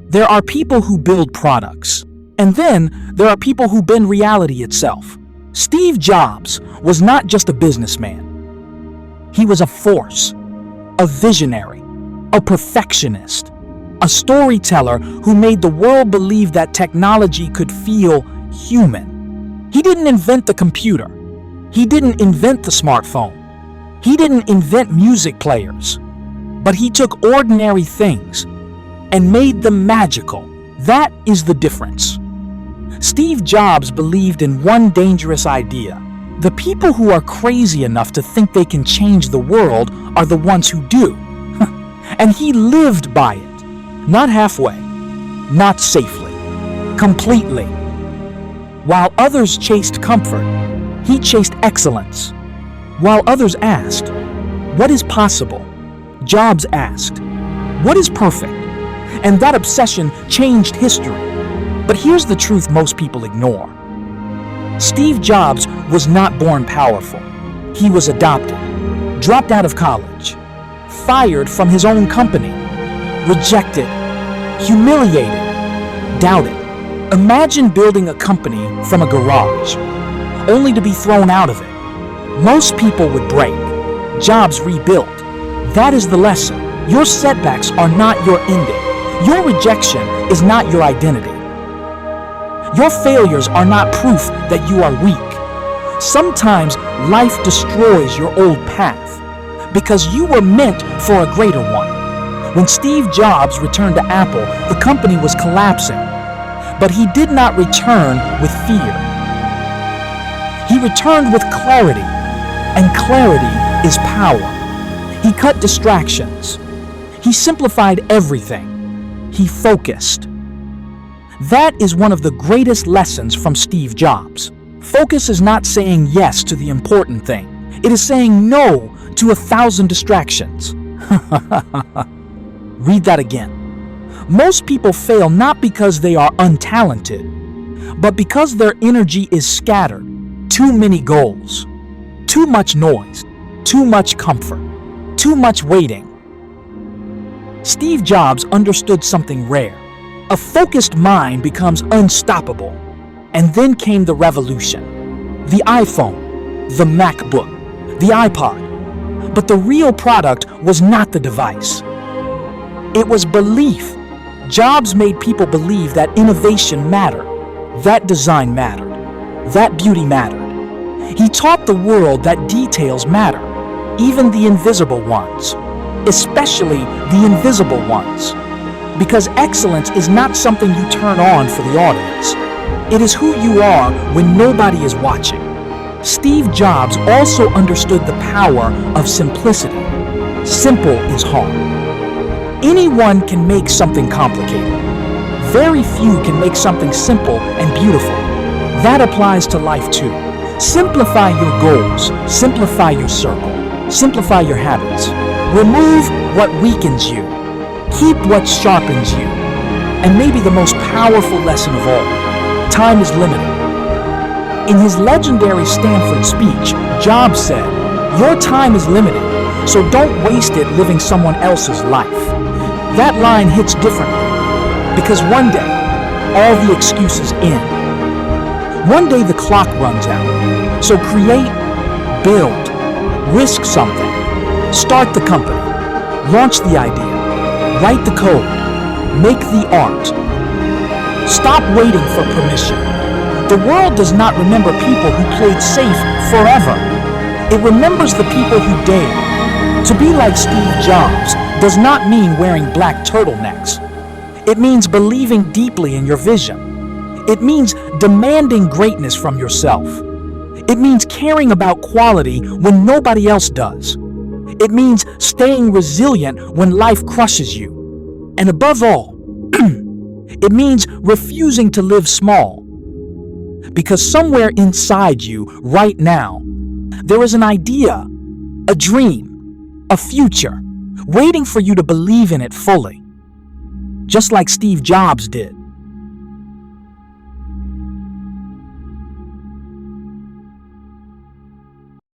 There are people who build products, and then there are people who bend reality itself. Steve Jobs was not just a businessman. He was a force, a visionary, a perfectionist, a storyteller who made the world believe that technology could feel human. He didn't invent the computer. He didn't invent the smartphone. He didn't invent music players. But he took ordinary things and made them magical. That is the difference. Steve Jobs believed in one dangerous idea. The people who are crazy enough to think they can change the world are the ones who do. And he lived by it. Not halfway, not safely, completely. While others chased comfort, he chased excellence. While others asked, "What is possible?" Jobs asked, "What is perfect?" And that obsession changed history. But here's the truth most people ignore. Steve Jobs was not born powerful. He was adopted, dropped out of college, fired from his own company, rejected, humiliated, doubted. Imagine building a company from a garage, only to be thrown out of it. Most people would break. Jobs rebuilt. That is the lesson. Your setbacks are not your ending. Your rejection is not your identity. Your failures are not proof that you are weak. Sometimes life destroys your old path because you were meant for a greater one. When Steve Jobs returned to Apple, the company was collapsing, but he did not return with fear. He returned with clarity, and clarity is power. He cut distractions. He simplified everything. He focused. That is one of the greatest lessons from Steve Jobs. Focus is not saying yes to the important thing. It is saying no to 1,000 distractions. Read that again. Most people fail not because they are untalented, but because their energy is scattered. Too many goals, too much noise, too much comfort, too much waiting. Steve Jobs understood something rare. A focused mind becomes unstoppable. And then came the revolution. The iPhone, the MacBook, the iPod. But the real product was not the device. It was belief. Jobs made people believe that innovation mattered, that design mattered, that beauty mattered. He taught the world that details matter, even the invisible ones, especially the invisible ones. Because excellence is not something you turn on for the audience. It is who you are when nobody is watching. Steve Jobs also understood the power of simplicity. Simple is hard. Anyone can make something complicated. Very few can make something simple and beautiful. That applies to life too. Simplify your goals, simplify your circle, simplify your habits. Remove what weakens you, keep what sharpens you. And maybe the most powerful lesson of all, time is limited. In his legendary Stanford speech, Jobs said, "Your time is limited, so don't waste it living someone else's life." That line hits differently, because one day, all the excuses end. One day the clock runs out. So create, build, risk something, start the company, launch the idea, write the code, make the art. Stop waiting for permission. The world does not remember people who played safe forever. It remembers the people who dared. To be like Steve Jobs does not mean wearing black turtlenecks. It means believing deeply in your vision. It means demanding greatness from yourself. It means caring about quality when nobody else does. It means staying resilient when life crushes you. And above all, it means refusing to live small. Because somewhere inside you, right now, there is an idea, a dream, a future, waiting for you to believe in it fully. Just like Steve Jobs did.